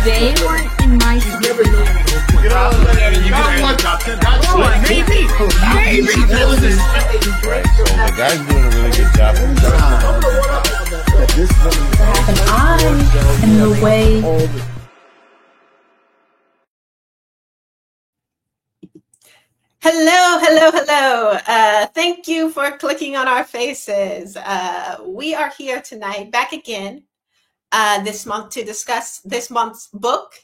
They weren't in my situation. Right, so the guy's doing a really good job. And I am the way. Hello, hello, hello. Thank you for clicking on our faces. We are here tonight, back again this month to discuss this month's book.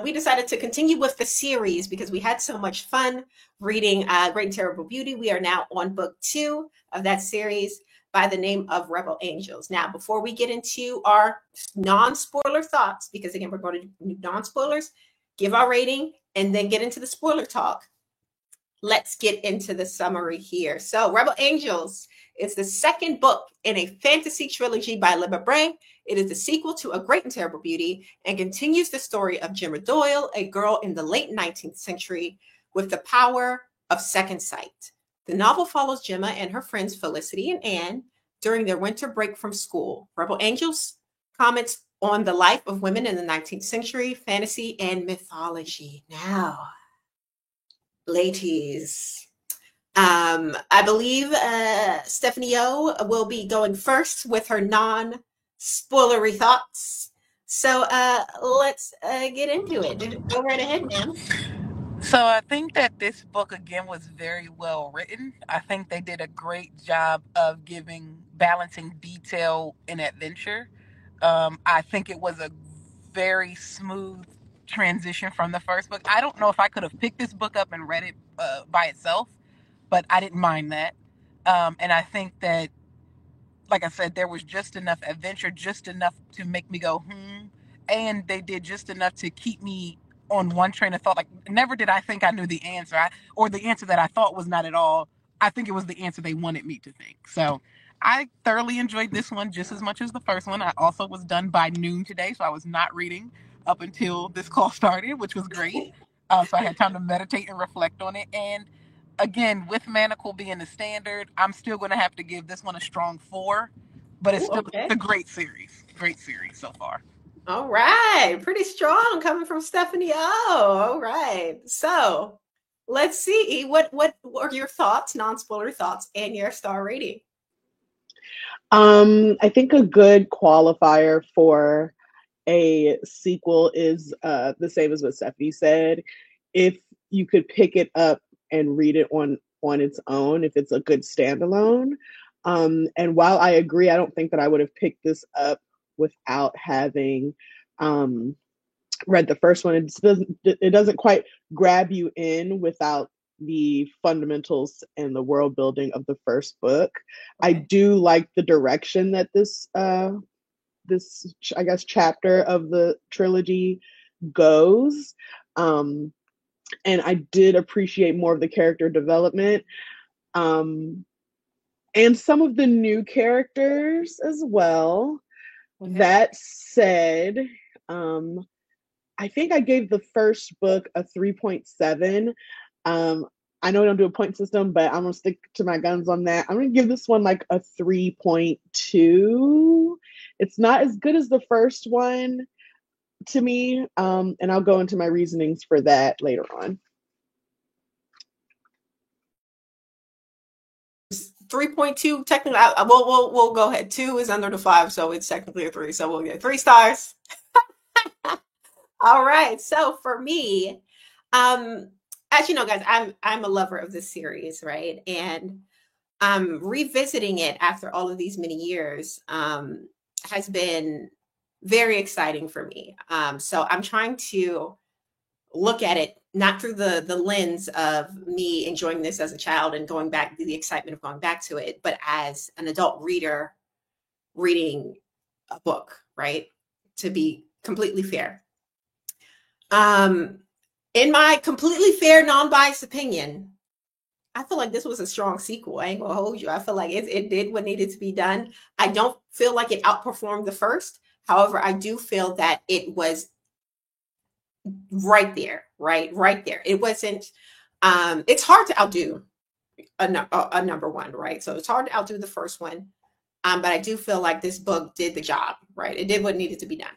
We decided to continue with the series because we had so much fun reading Great and Terrible Beauty. We are now on book 2 of that series by the name of Rebel Angels. Now, before we get into our non-spoiler thoughts, because again, we're going to do non-spoilers, give our rating, and then get into the spoiler talk. Let's get into the summary here. So, Rebel Angels is the second book in a fantasy trilogy by Libba Bray. It is the sequel to A Great and Terrible Beauty and continues the story of Gemma Doyle, a girl in the late 19th century with the power of second sight. The novel follows Gemma and her friends Felicity and Anne during their winter break from school. Rebel Angels comments on the life of women in the 19th century, fantasy, and mythology. Now, ladies, I believe Stephanie O will be going first with her non-spoilery thoughts. So let's get into it. Go right ahead, ma'am. So I think that this book again was very well written. I think they did a great job of balancing detail and adventure. I think it was a very smooth transition from the first book. I don't know if I could have picked this book up and read it by itself, but I didn't mind that. And I think that, like I said, there was just enough adventure, just enough to make me go, and they did just enough to keep me on one train of thought. Like, never did I think I knew the answer, or the answer that I thought was not at all. I think it was the answer they wanted me to think. So I thoroughly enjoyed this one just as much as the first one. I also was done by noon today, so I was not reading up until this call started, which was great. So I had time to meditate and reflect on it. And again, with Manacle being the standard, I'm still going to have to give this one a strong 4, but it's still Okay. a great series. Great series so far. All right. Pretty strong coming from Stephanie O. All right. So let's see. What are your thoughts, non-spoiler thoughts, and your star rating? I think a good qualifier for a sequel is the same as what Stephanie said. If you could pick it up and read it on its own, if it's a good standalone. And while I agree, I don't think that I would have picked this up without having read the first one. It doesn't quite grab you in without the fundamentals and the world building of the first book. Okay. I do like the direction that this I guess chapter of the trilogy goes. And I did appreciate more of the character development. And some of the new characters as well. Okay. That said, I think I gave the first book a 3.7. I know I don't do a point system, but I'm going to stick to my guns on that. I'm going to give this one like a 3.2. It's not as good as the first one to me, and I'll go into my reasonings for that later on. 3.2 technically. We'll go ahead. 2 is under the 5, so it's technically a 3. So we'll get 3 stars. All right. So for me, as you know, guys, I'm a lover of this series, right? And revisiting it after all of these many years has been very exciting for me. So I'm trying to look at it not through the lens of me enjoying this as a child and going back, the excitement of going back to it, but as an adult reader reading a book, right? To be completely fair. In my completely fair, non-biased opinion, I feel like this was a strong sequel. I ain't gonna hold you. I feel like it did what needed to be done. I don't feel like it outperformed the first. However, I do feel that it was right there, right there. It wasn't, it's hard to outdo a number one, right? So it's hard to outdo the first one. But I do feel like this book did the job, right? It did what needed to be done.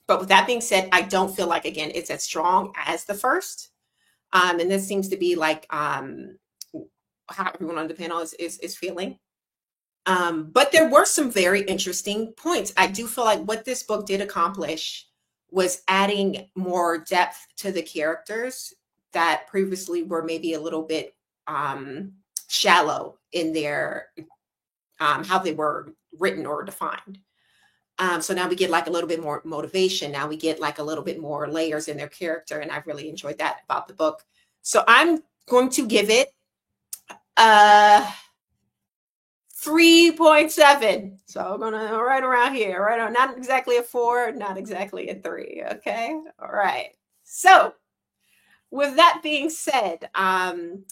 But with that being said, I don't feel like, again, it's as strong as the first. And this seems to be like how everyone on the panel is feeling. But there were some very interesting points. I do feel like what this book did accomplish was adding more depth to the characters that previously were maybe a little bit shallow in their how they were written or defined. So now we get like a little bit more motivation. Now we get like a little bit more layers in their character, and I really enjoyed that about the book. So I'm going to give it 3.7. So I'm gonna right around here, right on, not exactly a 4, not exactly a 3. Okay, all right. So with that being said, oh,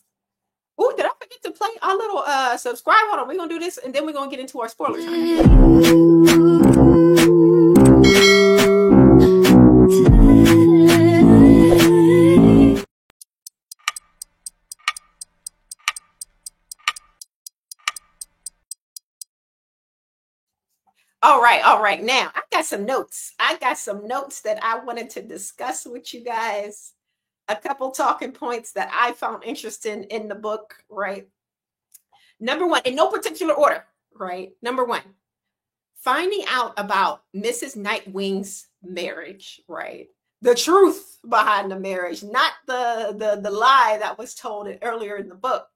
did I forget to play our little subscribe? Hold on, we're gonna do this and then we're gonna get into our spoiler time. All right. Now I got some notes. That I wanted to discuss with you guys. A couple talking points that I found interesting in the book, right? Number one, in no particular order, right? Number one, finding out about Mrs. Nightwing's marriage, right? The truth behind the marriage, not the lie that was told earlier in the book.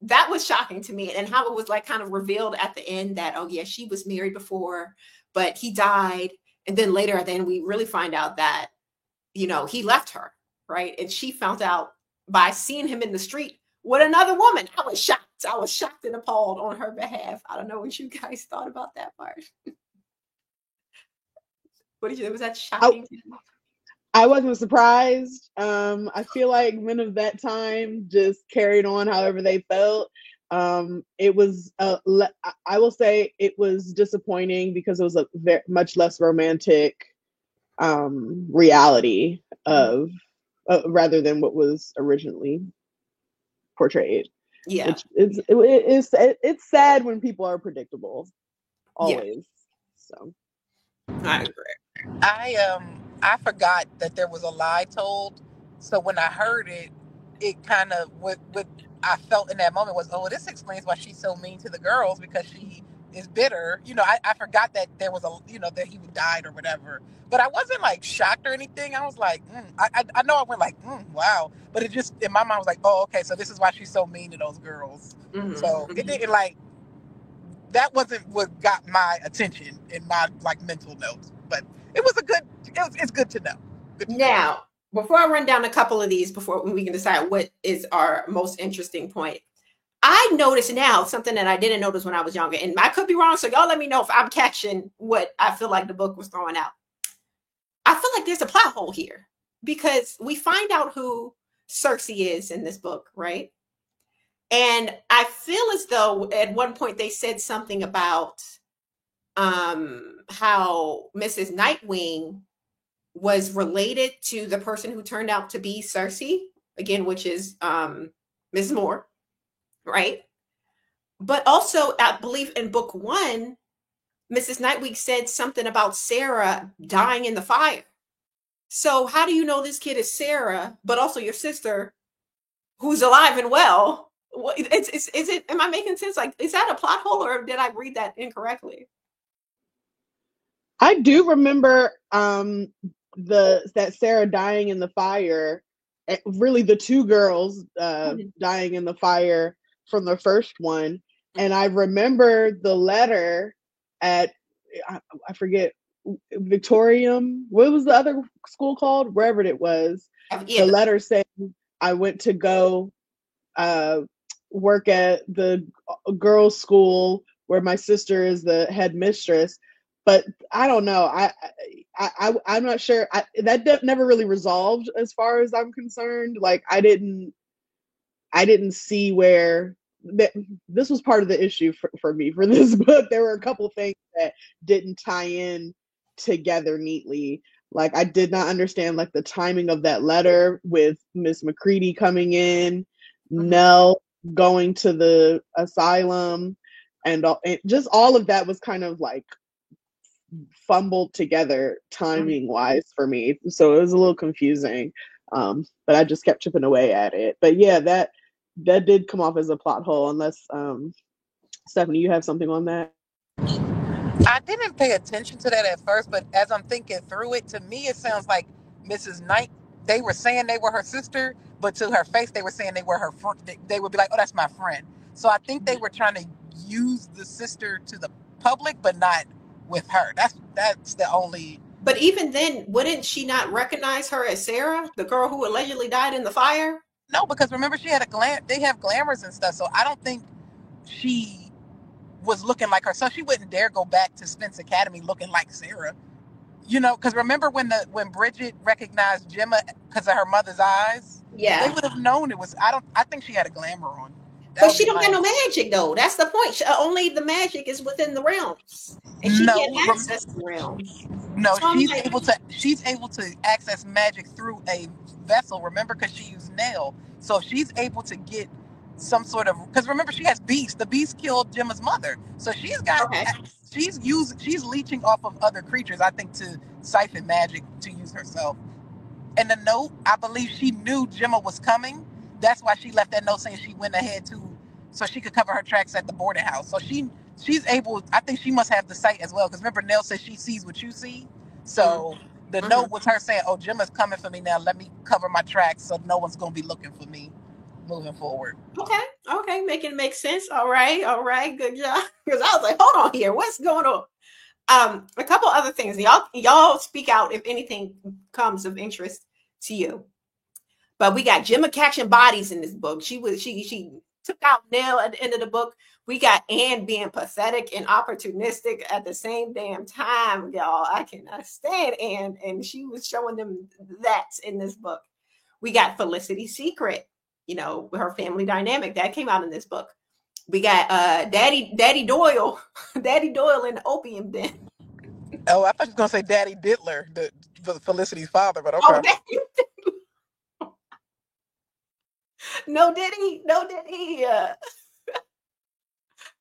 That was shocking to me, and how it was like kind of revealed at the end that, oh yeah, she was married before, but he died. And then later at the end, we really find out that, you know, he left her, right? And she found out by seeing him in the street with another woman. I was shocked and appalled on her behalf. I don't know what you guys thought about that part. Was that shocking? I wasn't surprised. I feel like men of that time just carried on however they felt. It was, I will say it was disappointing because it was a much less romantic reality of rather than what was originally portrayed. Yeah, it's sad when people are predictable, always. Yeah. So I agree. I forgot that there was a lie told, so when I heard it, it kind of what I felt in that moment was, oh, this explains why she's so mean to the girls, because she is bitter. You know, I forgot that there was that he died or whatever, but I wasn't like shocked or anything. I was like, I know I went like, wow, but it just in my mind was like, oh, okay, so this is why she's so mean to those girls. Mm-hmm. So it didn't like. That wasn't what got my attention in my like mental notes, but it was it's good to know. Now, before I run down a couple of these, before we can decide what is our most interesting point, I notice now something that I didn't notice when I was younger, and I could be wrong, so y'all let me know if I'm catching what I feel like the book was throwing out. I feel like there's a plot hole here, because we find out who Cersei is in this book, right? And I feel as though at one point they said something about how Mrs. Nightwing was related to the person who turned out to be Cersei, again, which is Ms. Moore, right? But also, I believe in book 1, Mrs. Nightwing said something about Sarah dying in the fire. So how do you know this kid is Sarah, but also your sister, who's alive and well? Is it? Am I making sense? Like, is that a plot hole, or did I read that incorrectly? I do remember that Sarah dying in the fire. Really, the two girls dying in the fire from the first one, and I remember the letter at I forget, Victorium. What was the other school called? Wherever it was. Yeah. The letter saying I went to go work at the girls' school where my sister is the head mistress, but I don't know. I'm not sure. That never really resolved as far as I'm concerned. Like I didn't see where this was part of the issue for me for this book. There were a couple things that didn't tie in together neatly. Like I did not understand like the timing of that letter with Miss McCready coming in, Nell going to the asylum, and just all of that was kind of like fumbled together timing wise for me, so it was a little confusing. But I just kept chipping away at it. But yeah, that did come off as a plot hole. Unless Stephanie, you have something on that? I didn't pay attention to that at first, but as I'm thinking through it, to me it sounds like Mrs. Knight. They were saying they were her sister, but to her face they were saying they were her friend. They would be like, "Oh, that's my friend." So I think they were trying to use the sister to the public, but not with her. That's the only. But even then, wouldn't she not recognize her as Sarah, the girl who allegedly died in the fire? No, because remember she had a glam. They have glamours and stuff, so I don't think she was looking like her. So she wouldn't dare go back to Spence Academy looking like Sarah. Because remember when Bridget recognized Gemma because of her mother's eyes, Yeah. they would have known it was. I think she had a glamour on. But she don't got no magic though. That's the point. Only the magic is within the realms, and she can't access the realms. No, so she's able to access magic through a vessel. Remember, because she used Nail, so she's able to get some sort of. Because remember, she has Beast. The Beast killed Gemma's mother, so she's got. Okay. She's leeching off of other creatures, I think, to siphon magic to use herself. And the note, I believe she knew Gemma was coming. That's why she left that note saying she went ahead so she could cover her tracks at the boarding house. So she's able. I think she must have the sight as well. Because remember, Nell says she sees what you see. So the note was her saying, "Oh, Gemma's coming for me now. Let me cover my tracks so no one's gonna be looking for me moving forward." Okay, making it make sense. All right, good job. Because I was like, hold on here, what's going on? A couple other things. Y'all speak out if anything comes of interest to you. But we got Gemma catching bodies in this book. She took out Nell at the end of the book. We got Anne being pathetic and opportunistic at the same damn time, y'all. I cannot stand Anne, and she was showing them that in this book. We got Felicity's secret, her family dynamic that came out in this book. We got Daddy Doyle, Daddy Doyle in the opium den. Oh, I thought you were gonna say Daddy Diddler, Felicity's father, but okay. No, did he?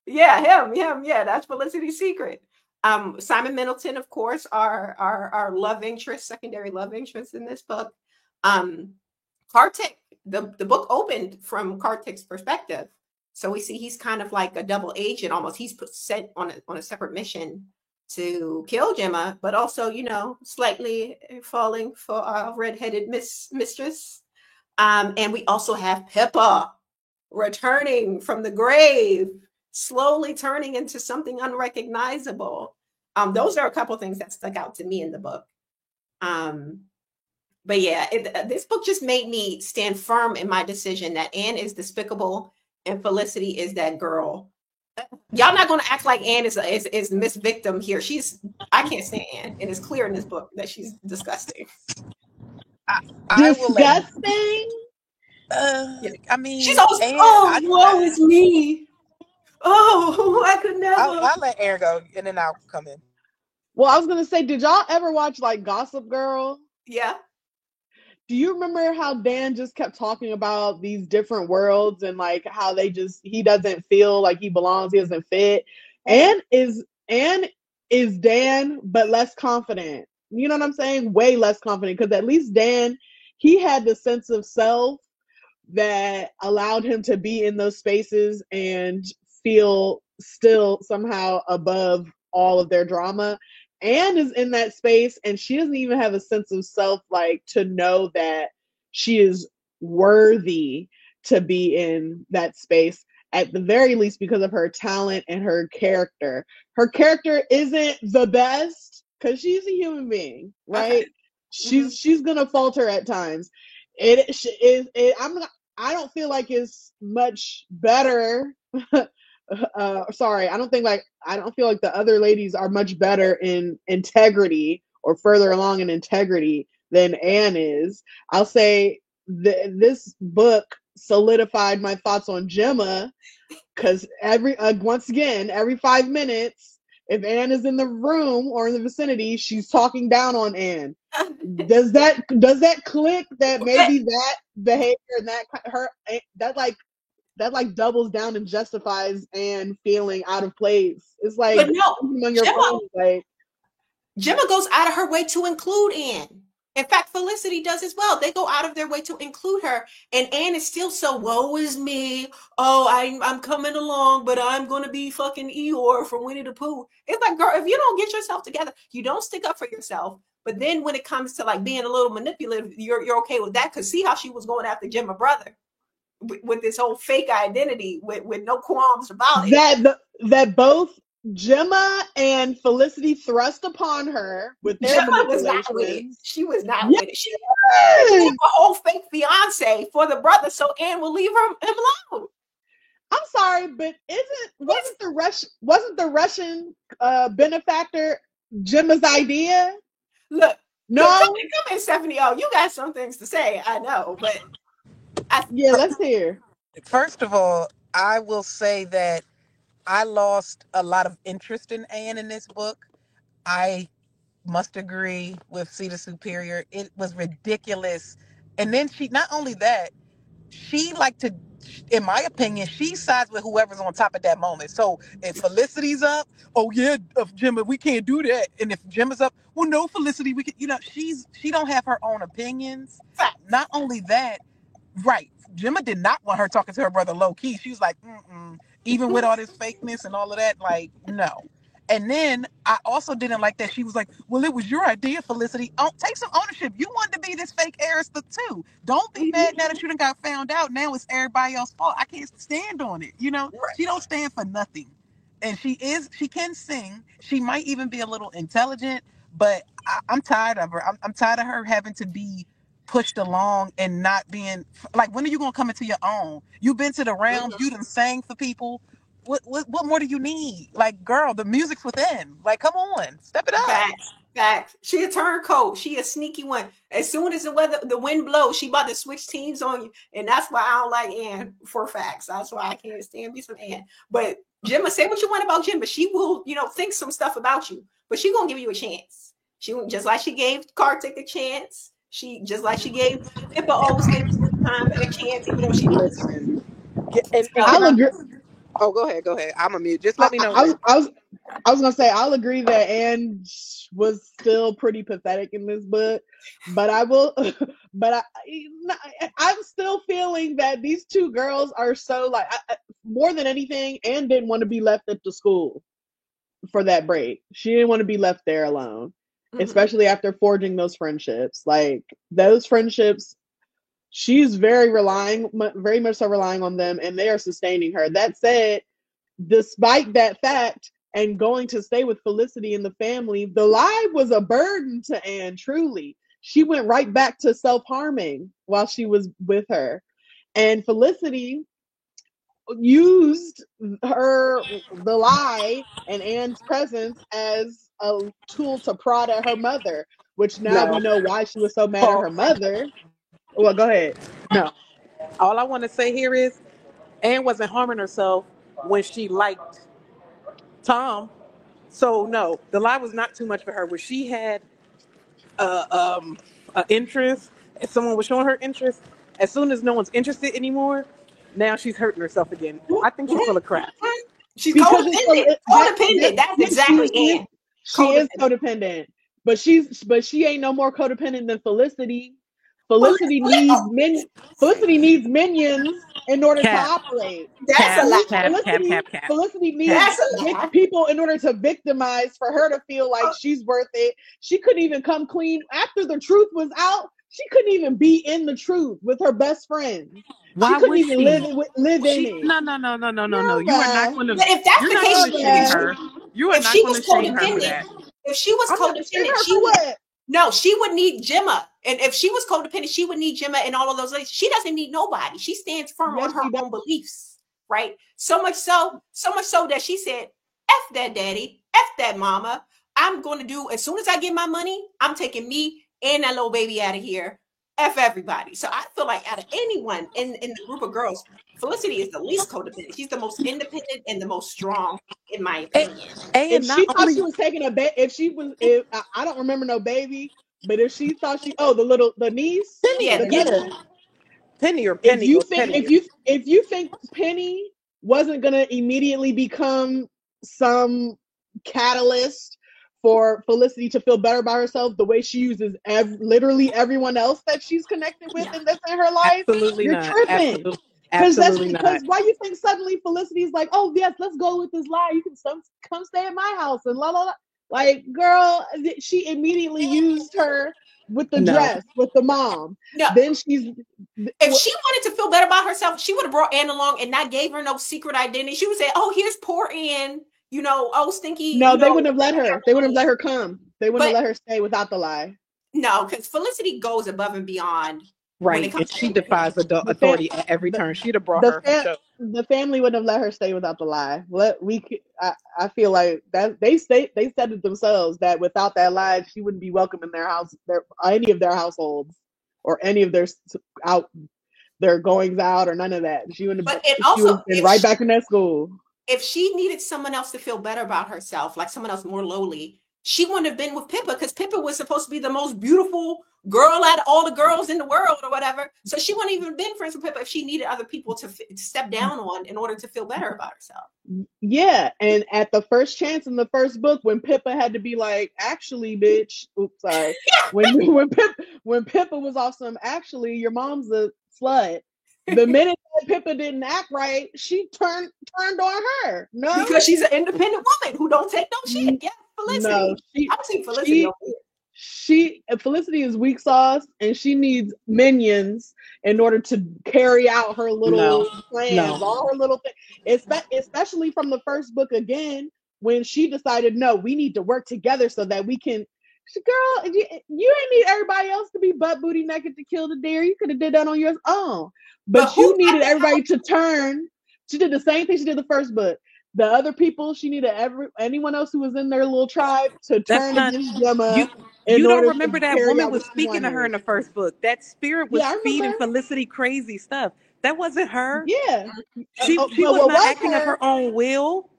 Yeah, him. Yeah, that's Felicity's secret. Simon Middleton, of course, our love interest, secondary love interest in this book. Kartik, the book opened from Kartik's perspective. So we see he's kind of like a double agent almost. He's sent on a separate mission to kill Gemma, but also, slightly falling for our redheaded mistress. And we also have Pippa returning from the grave, slowly turning into something unrecognizable. Those are a couple things that stuck out to me in the book. But yeah, this book just made me stand firm in my decision that Anne is despicable and Felicity is that girl. Y'all not going to act like Anne is Miss Victim here. I can't stand Anne. It is clear in this book that she's disgusting. Disgusting? I mean, she's always, woe is me. Oh, I could never. I'll let Aaron go, and then I'll come in. Well, I was going to say, did y'all ever watch, like, Gossip Girl? Yeah. Do you remember how Dan just kept talking about these different worlds and, like, how he doesn't feel like he belongs, he doesn't fit? Anne is Dan, but less confident. You know what I'm saying? Way less confident, because at least Dan, he had the sense of self that allowed him to be in those spaces and feel still somehow above all of their drama. Anne is in that space and she doesn't even have a sense of self, like, to know that she is worthy to be in that space, at the very least because of her talent and her character. Her character isn't the best because she's a human being, right? Okay. She's gonna falter at times. I don't feel like it's much better. Sorry, I don't feel like the other ladies are much better in integrity or further along in integrity than Anne is. I'll say this book solidified my thoughts on Gemma, because once again, every 5 minutes, if Anne is in the room or in the vicinity, she's talking down on Anne. Does that click that maybe that behavior and that doubles down and justifies Anne feeling out of place? It's like, but no, on your phone, like, Gemma goes out of her way to include Anne. In fact, Felicity does as well. They go out of their way to include her, and Anne is still so woe is me. Oh, I'm coming along, but I'm gonna be fucking Eeyore from Winnie the Pooh. It's like, girl, if you don't get yourself together, you don't stick up for yourself. But then when it comes to like being a little manipulative, you're okay with that. Cause see how she was going after Gemma brother with this whole fake identity with no qualms about it. That both Gemma and Felicity thrust upon her with their Gemma was not with it. manipulations. She was not with it. She gave a whole fake fiance for the brother so Anne will leave him alone. I'm sorry, but wasn't the Russian benefactor Gemma's idea? Look, No. come in, Stephanie. Oh, you got some things to say. I know, but yeah, let's hear. First of all, I will say that I lost a lot of interest in Anne in this book. I must agree with Cedar Superior. It was ridiculous. And then not only that, she liked to, in my opinion, she sides with whoever's on top at that moment. So if Felicity's up, oh yeah, Gemma, we can't do that. And if Gemma's up, well, no, Felicity, we can. She don't have her own opinions. Not only that, right? Gemma did not want her talking to her brother low key. She was like, even with all this fakeness and all of that, like, no. And then I also didn't like that she was like, well, it was your idea, Felicity. Take some ownership. You wanted to be this fake heiress too. Don't be mad now that you done got found out. Now it's everybody else's fault. I can't stand on it. She don't stand for nothing. And she can sing. She might even be a little intelligent, but I'm tired of her. I'm tired of her having to be pushed along and not being like, when are you going to come into your own? You've been to the realms. You done sang for people. What more do you need? Like, girl, the music's within. Like, come on, step it up. Facts. She a turncoat. She a sneaky one. As soon as the wind blows, she about to switch teams on you. And that's why I don't like Anne for facts. That's why I can't stand me some Anne. But Gemma, say what you want about Gemma. She will, think some stuff about you. But she gonna give you a chance. She just like she gave Kartik a chance. She just like she gave Pippa always gives time a chance, even though she listen. I'll agree. Oh, go ahead. I'm a mute. Just let me know. I was gonna say I'll agree that Anne was still pretty pathetic in this book, but I'm still feeling that these two girls are so like more than anything. Anne didn't want to be left at the school for that break. She didn't want to be left there alone, especially after forging those friendships. Like those friendships. She's very much so relying on them, and they are sustaining her. That said, despite that fact, and going to stay with Felicity and the family, the lie was a burden to Anne, truly. She went right back to self-harming while she was with her. And Felicity used the lie and Anne's presence as a tool to prod at her mother, which now we know why she was so mad at her mother. Well, go ahead. No. All I want to say here is Anne wasn't harming herself when she liked Tom. So, no, the lie was not too much for her. When she had an interest, if someone was showing her interest, as soon as no one's interested anymore, now she's hurting herself again. I think she's full of crap. She's codependent. That's exactly Anne. She is codependent. But she ain't no more codependent than Felicity. Felicity needs minions in order to operate. That's a lie. Felicity needs people in order to victimize for her to feel like she's worth it. She couldn't even come clean after the truth was out. She couldn't even be in the truth with her best friend. Why she couldn't would even live in it. No. You are not going to. But if that's the case, her. You are not going to shame her for that. If she was codependent, she would need Gemma. And if she was codependent, she would need Gemma and all of those ladies. She doesn't need nobody. She stands firm on her own beliefs, right? So much so that she said, F that daddy, F that mama. I'm going to do, as soon as I get my money, I'm taking me and that little baby out of here. F everybody. So I feel like out of anyone in the group of girls, Felicity is the least codependent. She's the most independent and the most strong, in my opinion. If she thought she was taking a baby, if I don't remember no baby, but if she thought the niece, Penny. If you think Penny wasn't gonna immediately become some catalyst for Felicity to feel better about herself the way she uses literally everyone else that she's connected with Yeah. and that's in her life, Absolutely you're not. tripping. Absolutely not. Because why you think suddenly Felicity's like, oh yes, let's go with this lie. You can come stay at my house and la la la. Like, girl, she immediately used her with the dress, with the mom. No. Then she's. If she wanted to feel better about herself, she would have brought Anne along and not gave her no secret identity. She would say, "Oh, here's poor Anne. You know, oh stinky." No, you they know, wouldn't have let her. They wouldn't have let her come. They wouldn't have But- let her stay without the lie. No, because Felicity goes above and beyond. Right, and she defies adult authority at every turn. She'd have brought her. The family wouldn't have let her stay without the lie. I feel like that they said it themselves that without that lie, she wouldn't be welcome in their house, any of their households, or any of their goings out, or none of that. She wouldn't. But she would have been right back in that school. If she needed someone else to feel better about herself, like someone else more lowly, she wouldn't have been with Pippa, because Pippa was supposed to be the most beautiful girl out of all the girls in the world or whatever. So she wouldn't even been friends with Pippa if she needed other people to step down on in order to feel better about herself. Yeah, and at the first chance in the first book, when Pippa had to be like, actually, bitch, oops, sorry. when Pippa was awesome, actually, your mom's a slut. The minute that Pippa didn't act right, she turned on her. No, because she's an independent woman who don't take no shit. Yeah, Felicity. No, I've seen Felicity. Felicity is weak sauce, and she needs minions in order to carry out her little plans, all her little things. Especially from the first book again, when she decided, no, we need to work together so that we can. Girl, you didn't need everybody else to be butt booty naked to kill the deer. You could have did that on your own, but you needed everybody to turn. She did the same thing she did the first book. The other people, she needed anyone else who was in their little tribe to turn against Gemma. You don't remember that woman was speaking to her in the first book. That spirit was feeding Felicity crazy stuff. That wasn't her. Yeah. She was not acting of her own will.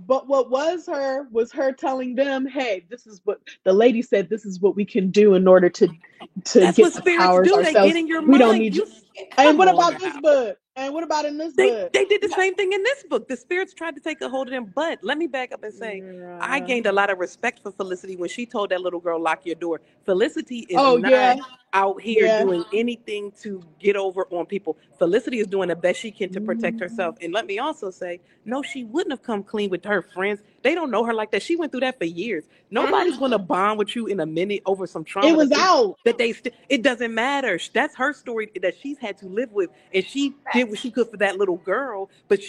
But what was her telling them, hey, this is what the lady said, this is what we can do in order to That's get what the powers do. ourselves. They get in your we mind. Don't need you. And what about this book? And what about in this book? They did the same thing in this book. The spirits tried to take a hold of them. But let me back up and say, I gained a lot of respect for Felicity when she told that little girl, lock your door. Felicity is not out here doing anything to get over on people. Felicity is doing the best she can to protect herself. And let me also say, no, she wouldn't have come clean with her friends. They don't know her like that. She went through that for years. Nobody's going to bond with you in a minute over some trauma. It was out. It doesn't matter. That's her story that she's had to live with. And she did what she could for that little girl. But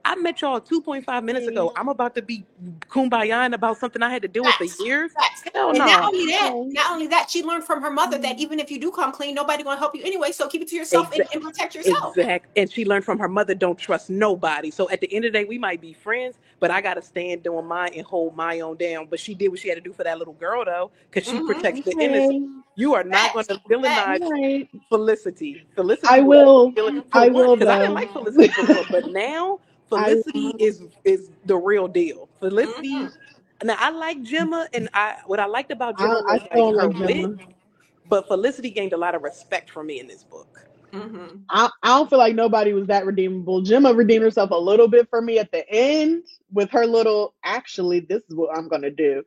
I met y'all 2.5 minutes ago. I'm about to be kumbayaing about something I had to deal with for years. Hell no. Not only that, she learned from her mother that even if you do come clean, nobody going to help you anyway. So keep it to yourself and protect yourself. Exactly. And she learned from her mother, don't trust nobody. So at the end of the day, we might be friends, but I got to stand doing mine and hold my own down. But she did what she had to do for that little girl, though, because she protects the innocent. You are not going to villainize Felicity. Felicity. I will. Because I didn't like Felicity before, but now Felicity is the real deal. Felicity. Now I like Gemma, and what I liked about Gemma was her wit. But Felicity gained a lot of respect from me in this book. I don't feel like nobody was that redeemable. Gemma redeemed herself a little bit for me at the end with her little, actually, this is what I'm going to do.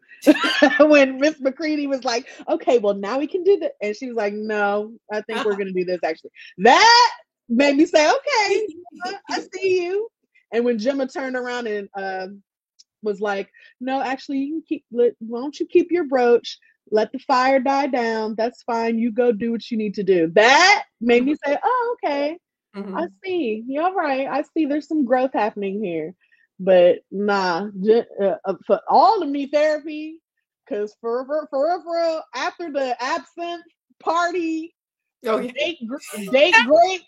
When Miss McCready was like, okay, well, now we can do that. And she was like, no, I think we're going to do this, actually. That made me say, okay, I see you. And when Gemma turned around and was like, no, actually, why don't you keep your brooch? Let the fire die down. That's fine. You go do what you need to do. That made me say, oh, okay. I see. You're right. I see there's some growth happening here. But nah, for all of me therapy, because for after the absinthe party, date great.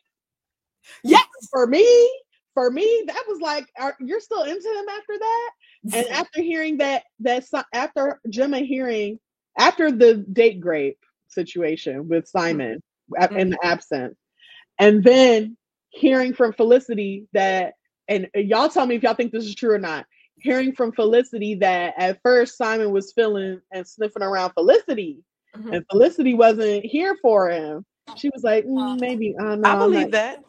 Yes. For me, that was like, you're still into him after that? And after hearing that after Gemma hearing, after the date grape situation with Simon in the absence, and then hearing from Felicity that, and y'all tell me if y'all think this is true or not, hearing from Felicity that at first Simon was feeling and sniffing around Felicity, and Felicity wasn't here for him. She was like, maybe, I don't know. I believe that.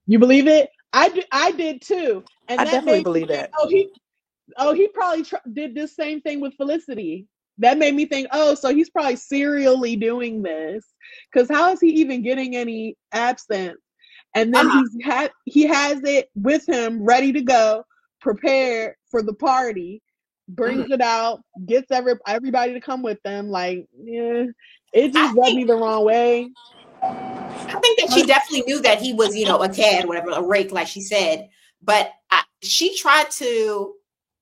You believe it? I did too. And I definitely believe that. Oh, he probably did this same thing with Felicity. That made me think, oh, so he's probably serially doing this. Because how is he even getting any absinthe? And then he has it with him, ready to go, prepared for the party. Brings it out, gets everybody to come with them. Like, yeah, it just rubbed me the wrong way. I think that she definitely knew that he was, a tad, whatever, a rake, like she said. But she tried to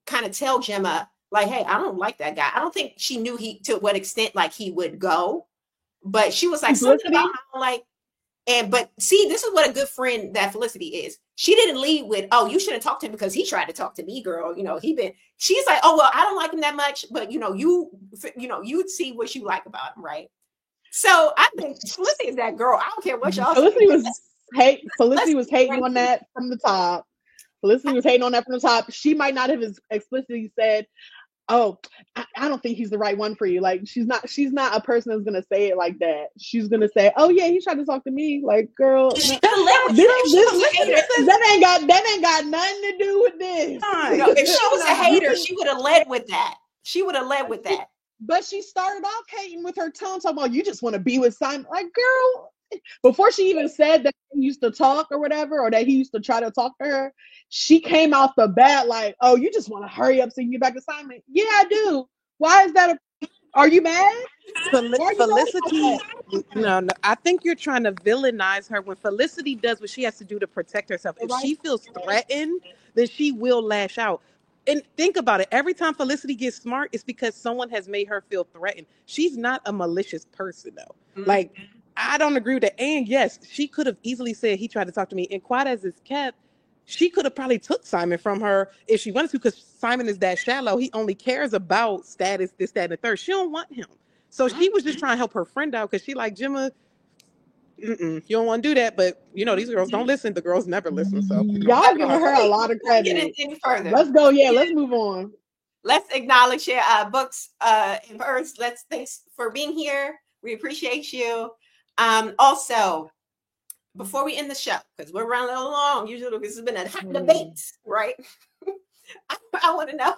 kind of tell Gemma, like, hey, I don't like that guy. I don't think she knew to what extent like he would go. But she was like, something about how, like, but see, this is what a good friend that Felicity is. She didn't lead with, oh, you shouldn't talk to him because he tried to talk to me, girl. She's like, oh, well, I don't like him that much, but you'd see what you like about him, right? So I think Felicity is that girl. I don't care what y'all Felicity was hating on that from the top. Felicity was hating on that from the top. She might not have explicitly said, oh, I don't think he's the right one for you. Like, she's not a person that's gonna say it like that. She's gonna say, oh yeah, he tried to talk to me. Like, girl, that ain't got nothing to do with this. If she was a hater, she would have led with that. But she started off hating with her tone, talking about, you just want to be with Simon. Like, girl, before she even said that he used to talk or whatever, or that he used to try to talk to her, she came off the bat like, oh, you just want to hurry up so you can get back to Simon. Yeah, I do. Why is that? Are you mad? Felicity, no, I think you're trying to villainize her when Felicity does what she has to do to protect herself. If she feels threatened, then she will lash out. And think about it. Every time Felicity gets smart, it's because someone has made her feel threatened. She's not a malicious person, though. Mm-hmm. Like, I don't agree with that. And yes, she could have easily said he tried to talk to me. And quiet as it's kept, she could have probably took Simon from her if she wanted to, because Simon is that shallow. He only cares about status, this, that, and the third. She don't want him. So she was just trying to help her friend out because she like, Gemma, you don't want to do that. But, these girls don't listen. The girls never listen. So y'all giving her a lot of credit. Get it any further. Let's go. Yeah, let's move on. Let's acknowledge your books and birds. Thanks for being here. We appreciate you. Also, before we end the show, because we're running a little long, usually this has been a hot debate, right? I want to know,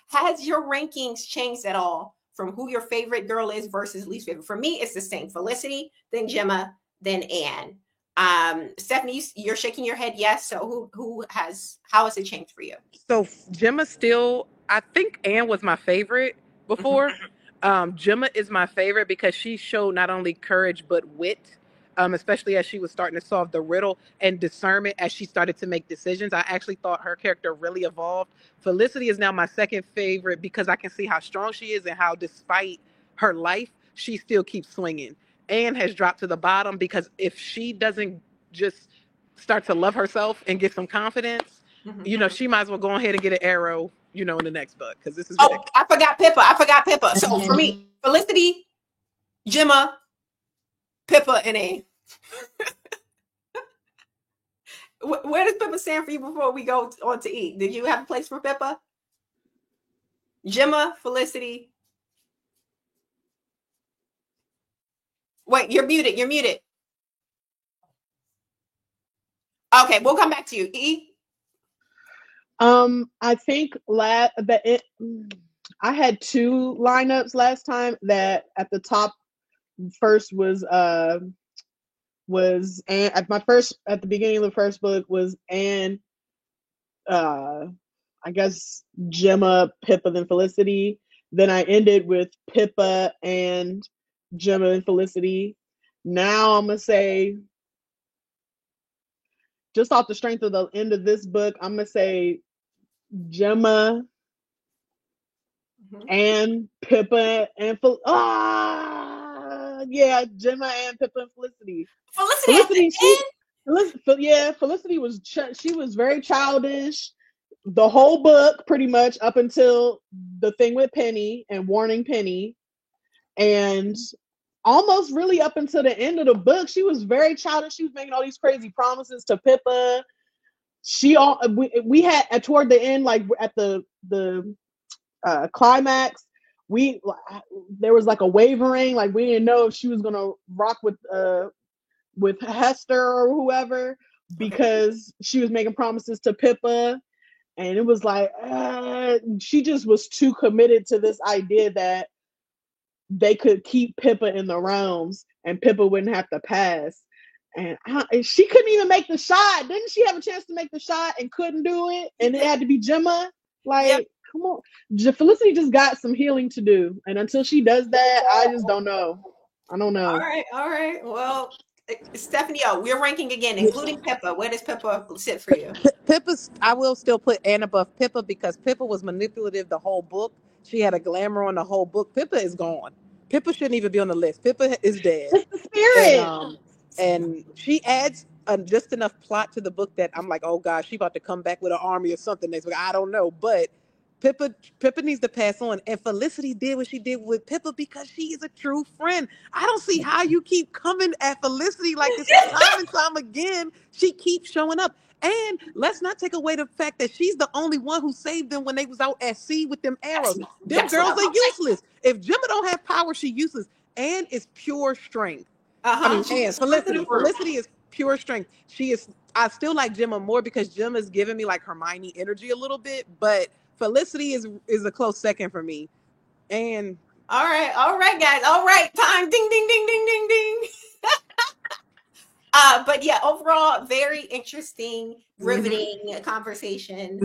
has your rankings changed at all from who your favorite girl is versus least favorite? For me, it's the same. Felicity, then Gemma, then Anne. Stephanie, you're shaking your head yes. So how has it changed for you? So Gemma still, I think Anne was my favorite before. Gemma is my favorite because she showed not only courage but wit. Especially as she was starting to solve the riddle, and discernment as she started to make decisions. I actually thought her character really evolved. Felicity is now my second favorite because I can see how strong she is and how, despite her life, she still keeps swinging. Anne has dropped to the bottom because if she doesn't just start to love herself and get some confidence, she might as well go ahead and get an arrow, in the next book, because this is ridiculous. I forgot Pippa. So for me, Felicity, Gemma, Pippa, and Anne. Where does Pippa stand for you before we go on to eat? Did you have a place for Pippa? Gemma, Felicity. Wait, you're muted. Okay, we'll come back to you. E? I think I had two lineups last time. That at the top first was Anne. At the beginning of the first book was Anne, I guess Gemma, Pippa, then Felicity. Then I ended with Pippa and Gemma and Felicity. Now I'm gonna say, just off the strength of the end of this book, I'm gonna say Gemma and Pippa and Gemma and Pippa and Felicity. Felicity was very childish the whole book, pretty much up until the thing with Penny and warning Penny, and almost really up until the end of the book, she was very childish. She was making all these crazy promises to Pippa. We had toward the end, like at the climax, there was like a wavering, like we didn't know if she was gonna rock with Hester or whoever, because she was making promises to Pippa. And it was like, she just was too committed to this idea that they could keep Pippa in the realms and Pippa wouldn't have to pass. And she couldn't even make the shot. Didn't she have a chance to make the shot and couldn't do it? And it had to be Gemma. Like, yep. Come on. Felicity just got some healing to do. And until she does that, I just don't know. I don't know. All right. Well, Stephanie, we're ranking again, including Pippa. Where does Pippa sit for you? Pippa's, I will still put Anne above Pippa because Pippa was manipulative the whole book. She had a glamour on the whole book. Pippa is gone. Pippa shouldn't even be on the list. Pippa is dead. It's the spirit. And she adds just enough plot to the book that I'm like, oh gosh, she about to come back with an army or something next week. I don't know, but Pippa needs to pass on. And Felicity did what she did with Pippa because she is a true friend. I don't see how you keep coming at Felicity like this time and time again. She keeps showing up. And let's not take away the fact that she's the only one who saved them when they was out at sea with them arrows. Them girls are useless. If Gemma don't have power, she's useless. Anne is pure strength. Anne, Felicity is pure strength. She is. I still like Gemma more because Gemma's giving me like Hermione energy a little bit, but Felicity is a close second for me. And all right, guys. All right, time. Ding, ding, ding, ding, ding, ding. But yeah, overall, very interesting, riveting conversation.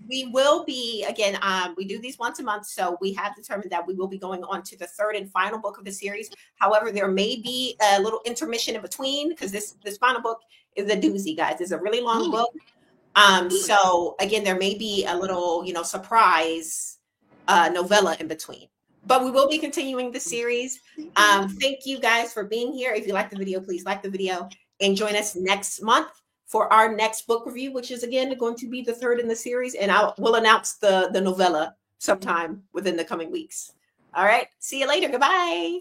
We will be, again, we do these once a month, so we have determined that we will be going on to the third and final book of the series. However, there may be a little intermission in between because this final book is a doozy, guys. It's a really long book. So again, there may be a little, surprise novella in between. But we will be continuing the series. Thank you guys for being here. If you like the video, please like the video and join us next month for our next book review, which is again going to be the third in the series. And we'll announce the novella sometime within the coming weeks. All right. See you later. Goodbye.